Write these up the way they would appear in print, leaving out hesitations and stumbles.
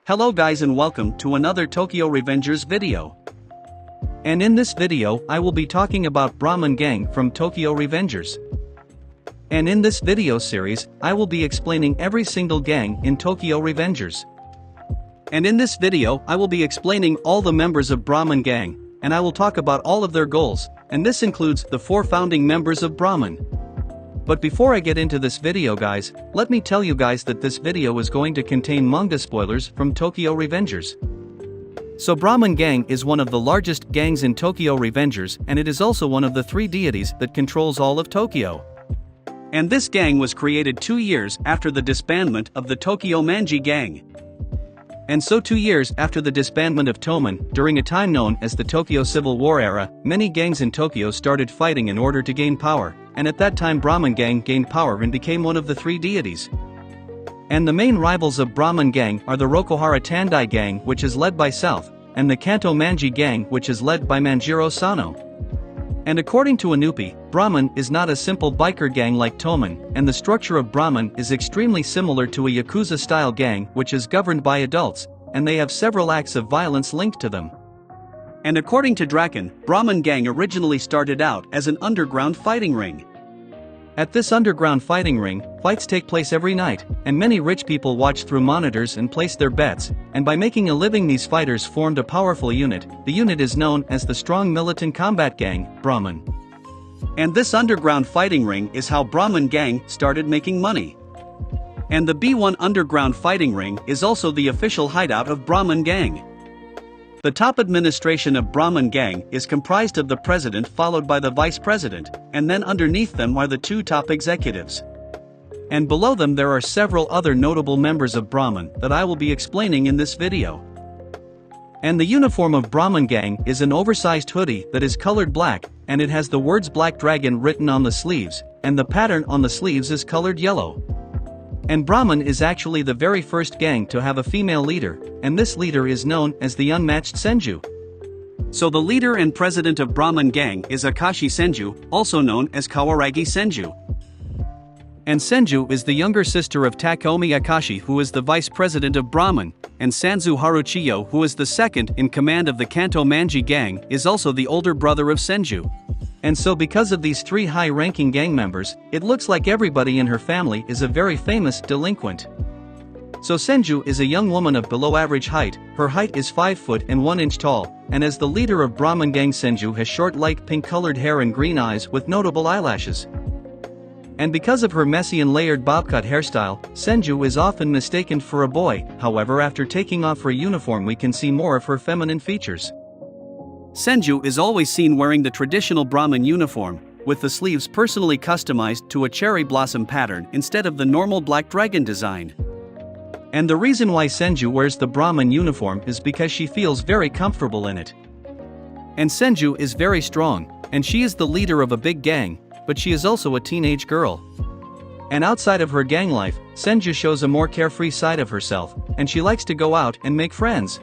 Hello guys and welcome to another Tokyo Revengers video. And in this video I will be talking about Brahman Gang from Tokyo Revengers. And in this video series, I will be explaining every single gang in Tokyo Revengers. And in this video I will be explaining all the members of Brahman Gang, and I will talk about all of their goals, and this includes the 4 founding members of Brahman. But before I get into this video guys, let me tell you guys that this video is going to contain manga spoilers from Tokyo Revengers. So Brahman Gang is one of the largest gangs in Tokyo Revengers, and it is also one of the 3 deities that controls all of Tokyo. And this gang was created 2 years after the disbandment of the Takeomi gang. And so 2 years after the disbandment of Toman, during a time known as the Tokyo Civil War era, many gangs in Tokyo started fighting in order to gain power, and at that time Brahman Gang gained power and became one of the 3 deities. And the main rivals of Brahman Gang are the Rokuhara Tandai Gang, which is led by South, and the Kanto Manji Gang, which is led by Manjiro Sano. And according to Anupi, Brahman is not a simple biker gang like Toman, and the structure of Brahman is extremely similar to a Yakuza-style gang which is governed by adults, and they have several acts of violence linked to them. And according to Draken, Brahman Gang originally started out as an underground fighting ring. At this underground fighting ring, fights take place every night, and many rich people watch through monitors and place their bets, and by making a living these fighters formed a powerful unit. The unit is known as the Strong Militant Combat Gang, Brahman. And this underground fighting ring is how Brahman Gang started making money. And the B1 underground fighting ring is also the official hideout of Brahman Gang. The top administration of Brahman Gang is comprised of the president followed by the vice president, and then underneath them are the 2 top executives. And below them there are several other notable members of Brahman that I will be explaining in this video. And the uniform of Brahman Gang is an oversized hoodie that is colored black, and it has the words Black Dragon written on the sleeves, and the pattern on the sleeves is colored yellow. And Brahman is actually the very first gang to have a female leader, and this leader is known as the Unmatched Senju. So the leader and president of Brahman Gang is Akashi Senju, also known as Kawaragi Senju. And Senju is the younger sister of Takeomi Akashi, who is the vice president of Brahman, and Sanzu Haruchiyo, who is the second in command of the Kanto Manji Gang, is also the older brother of Senju. And so because of these 3 high-ranking gang members, it looks like everybody in her family is a very famous delinquent. So Senju is a young woman of below average height, her height is 5 foot and 1 inch tall, and as the leader of Brahman Gang Senju has short light pink-colored hair and green eyes with notable eyelashes. And because of her messy and layered bob-cut hairstyle, Senju is often mistaken for a boy. However, after taking off her uniform we can see more of her feminine features. Senju is always seen wearing the traditional Brahman uniform, with the sleeves personally customized to a cherry blossom pattern instead of the normal black dragon design. And the reason why Senju wears the Brahman uniform is because she feels very comfortable in it. And Senju is very strong, and she is the leader of a big gang, but she is also a teenage girl. And outside of her gang life, Senju shows a more carefree side of herself, and she likes to go out and make friends.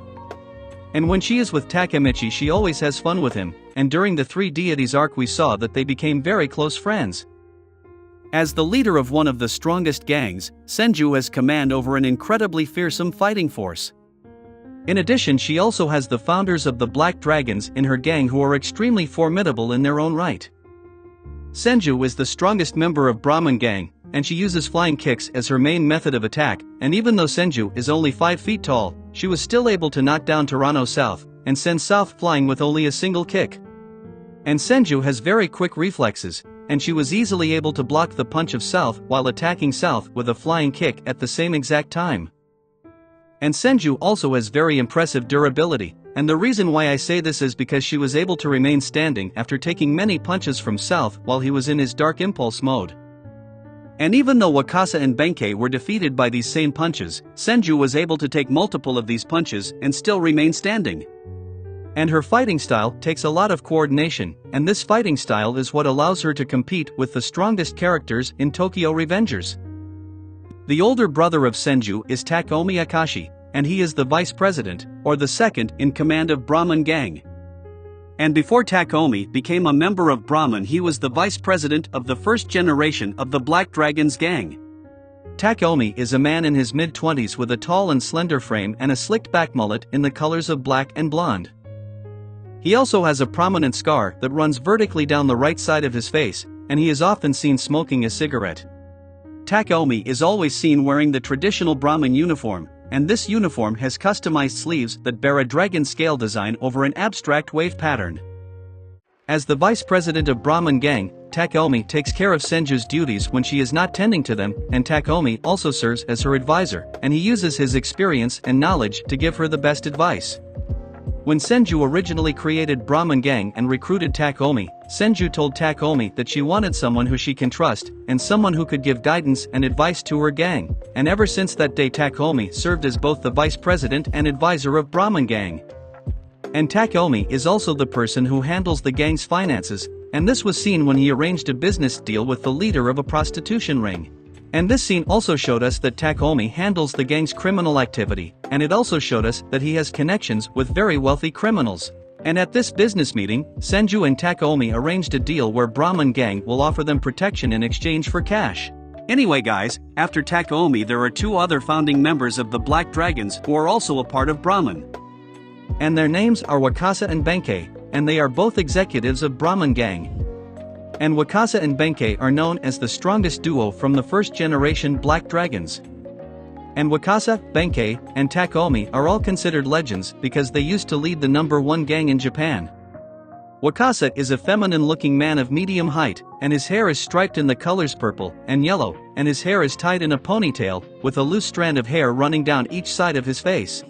And when she is with Takemichi she always has fun with him, and during the 3 deities arc we saw that they became very close friends. As the leader of one of the strongest gangs, Senju has command over an incredibly fearsome fighting force. In addition, she also has the founders of the Black Dragons in her gang who are extremely formidable in their own right. Senju is the strongest member of Brahman Gang, and she uses flying kicks as her main method of attack, and even though Senju is only 5 feet tall, she was still able to knock down Toronto South, and send South flying with only a single kick. And Senju has very quick reflexes, and she was easily able to block the punch of South while attacking South with a flying kick at the same exact time. And Senju also has very impressive durability, and the reason why I say this is because she was able to remain standing after taking many punches from South while he was in his dark impulse mode. And even though Wakasa and Benkei were defeated by these same punches, Senju was able to take multiple of these punches and still remain standing. And her fighting style takes a lot of coordination, and this fighting style is what allows her to compete with the strongest characters in Tokyo Revengers. The older brother of Senju is Takeomi Akashi, and he is the vice president, or the second in command of Brahman Gang. And before Takeomi became a member of Brahman he was the vice president of the first generation of the Black Dragons gang. Takeomi is a man in his mid-20s with a tall and slender frame and a slicked back mullet in the colors of black and blonde. He also has a prominent scar that runs vertically down the right side of his face, and he is often seen smoking a cigarette. Takeomi is always seen wearing the traditional Brahman uniform, and this uniform has customized sleeves that bear a dragon scale design over an abstract wave pattern. As the vice president of Brahman Gang, Takeomi takes care of Senju's duties when she is not tending to them, and Takeomi also serves as her advisor, and he uses his experience and knowledge to give her the best advice. When Senju originally created Brahman Gang and recruited Takeomi, Senju told Takeomi that she wanted someone who she can trust, and someone who could give guidance and advice to her gang, and ever since that day Takeomi served as both the vice president and advisor of Brahman Gang. And Takeomi is also the person who handles the gang's finances, and this was seen when he arranged a business deal with the leader of a prostitution ring. And this scene also showed us that Takeomi handles the gang's criminal activity, and it also showed us that he has connections with very wealthy criminals. And at this business meeting, Senju and Takeomi arranged a deal where Brahman Gang will offer them protection in exchange for cash. Anyway guys, after Takeomi there are two other founding members of the Black Dragons who are also a part of Brahman. And their names are Wakasa and Benkei, and they are both executives of Brahman Gang. And Wakasa and Benkei are known as the strongest duo from the first generation Black Dragons. And Wakasa, Benkei, and Takeomi are all considered legends because they used to lead the #1 gang in Japan. Wakasa is a feminine-looking man of medium height, and his hair is striped in the colors purple and yellow, and his hair is tied in a ponytail, with a loose strand of hair running down each side of his face.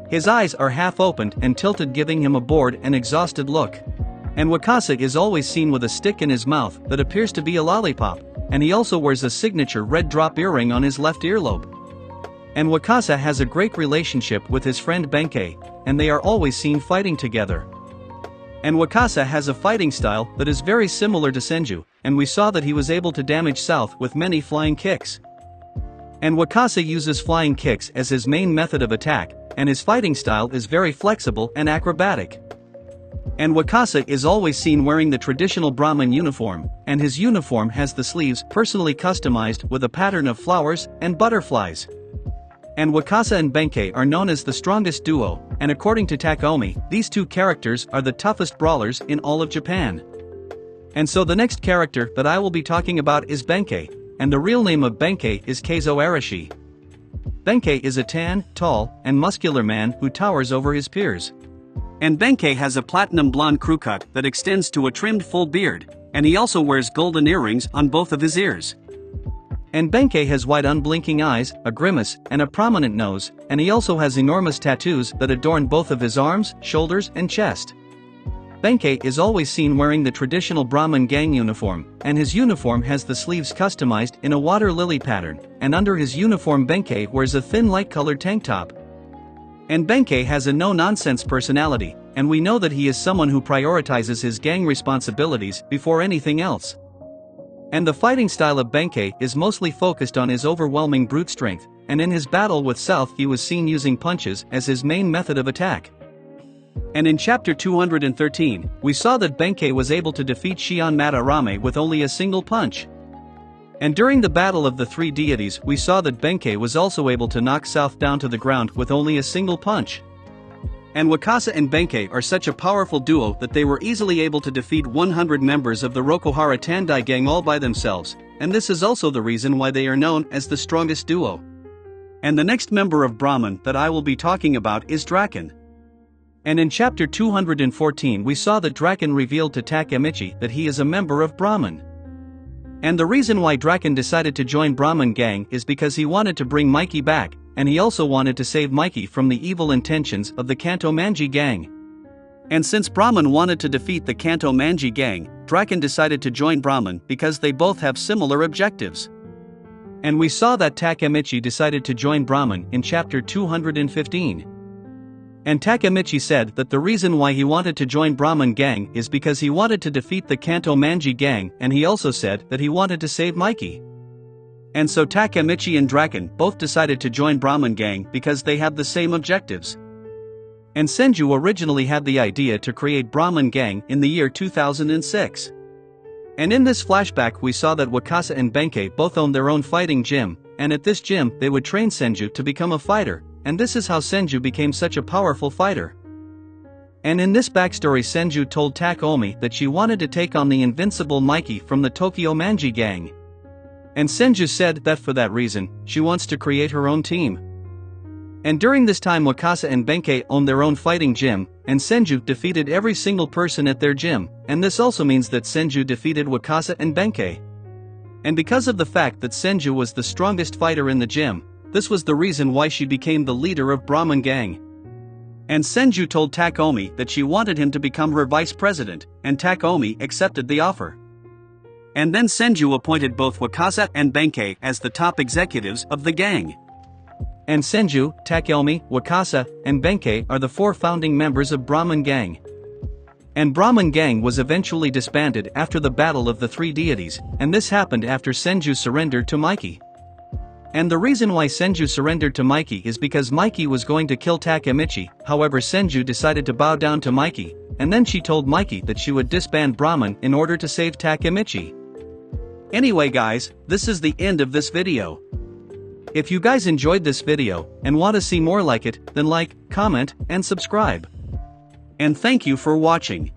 His eyes are half opened and tilted, giving him a bored and exhausted look. And Wakasa is always seen with a stick in his mouth that appears to be a lollipop, and he also wears a signature red drop earring on his left earlobe. And Wakasa has a great relationship with his friend Benkei, and they are always seen fighting together. And Wakasa has a fighting style that is very similar to Senju, and we saw that he was able to damage South with many flying kicks. And Wakasa uses flying kicks as his main method of attack, and his fighting style is very flexible and acrobatic. And Wakasa is always seen wearing the traditional Brahman uniform, and his uniform has the sleeves personally customized with a pattern of flowers and butterflies. And Wakasa and Benkei are known as the strongest duo, and according to Takeomi, these two characters are the toughest brawlers in all of Japan. And so the next character that I will be talking about is Benkei, and the real name of Benkei is Keizo Arashi. Benkei is a tan, tall, and muscular man who towers over his peers. And Benkei has a platinum blonde crew cut that extends to a trimmed full beard, and he also wears golden earrings on both of his ears. And Benkei has wide unblinking eyes, a grimace, and a prominent nose, and he also has enormous tattoos that adorn both of his arms, shoulders, and chest. Benkei is always seen wearing the traditional Brahman Gang uniform, and his uniform has the sleeves customized in a water lily pattern, and under his uniform Benkei wears a thin light-colored tank top. And Benkei has a no-nonsense personality, and we know that he is someone who prioritizes his gang responsibilities before anything else. And the fighting style of Benkei is mostly focused on his overwhelming brute strength, and in his battle with South he was seen using punches as his main method of attack. And in chapter 213, we saw that Benkei was able to defeat Shion Madarame with only a single punch. And during the battle of the three deities we saw that Benkei was also able to knock South down to the ground with only a single punch. And Wakasa and Benkei are such a powerful duo that they were easily able to defeat 100 members of the Rokuhara Tandai gang all by themselves, and this is also the reason why they are known as the strongest duo. And the next member of Brahman that I will be talking about is Draken. And in chapter 214 we saw that Draken revealed to Takemichi that he is a member of Brahman. And the reason why Draken decided to join Brahman Gang is because he wanted to bring Mikey back, and he also wanted to save Mikey from the evil intentions of the Kanto Manji gang. And since Brahman wanted to defeat the Kanto Manji gang, Draken decided to join Brahman because they both have similar objectives. And we saw that Takemichi decided to join Brahman in chapter 215. And Takemichi said that the reason why he wanted to join Brahman Gang is because he wanted to defeat the Kanto Manji gang, and he also said that he wanted to save Mikey. And so Takemichi and Draken both decided to join Brahman Gang because they have the same objectives. And Senju originally had the idea to create Brahman Gang in the year 2006. And in this flashback we saw that Wakasa and Benkei both own their own fighting gym, and at this gym they would train Senju to become a fighter, and this is how Senju became such a powerful fighter. And in this backstory Senju told Takeomi that she wanted to take on the invincible Mikey from the Tokyo Manji gang. And Senju said that for that reason, she wants to create her own team. And during this time Wakasa and Benkei owned their own fighting gym, and Senju defeated every single person at their gym, and this also means that Senju defeated Wakasa and Benkei. And because of the fact that Senju was the strongest fighter in the gym, this was the reason why she became the leader of Brahman Gang. And Senju told Takeomi that she wanted him to become her vice president, and Takeomi accepted the offer. And then Senju appointed both Wakasa and Benkei as the top executives of the gang. And Senju, Takeomi, Wakasa, and Benkei are the 4 founding members of Brahman Gang. And Brahman Gang was eventually disbanded after the Battle of the 3 Deities, and this happened after Senju surrendered to Mikey. And the reason why Senju surrendered to Mikey is because Mikey was going to kill Takemichi, however Senju decided to bow down to Mikey, and then she told Mikey that she would disband Brahman in order to save Takemichi. Anyway guys, this is the end of this video. If you guys enjoyed this video, and want to see more like it, then like, comment, and subscribe. And thank you for watching.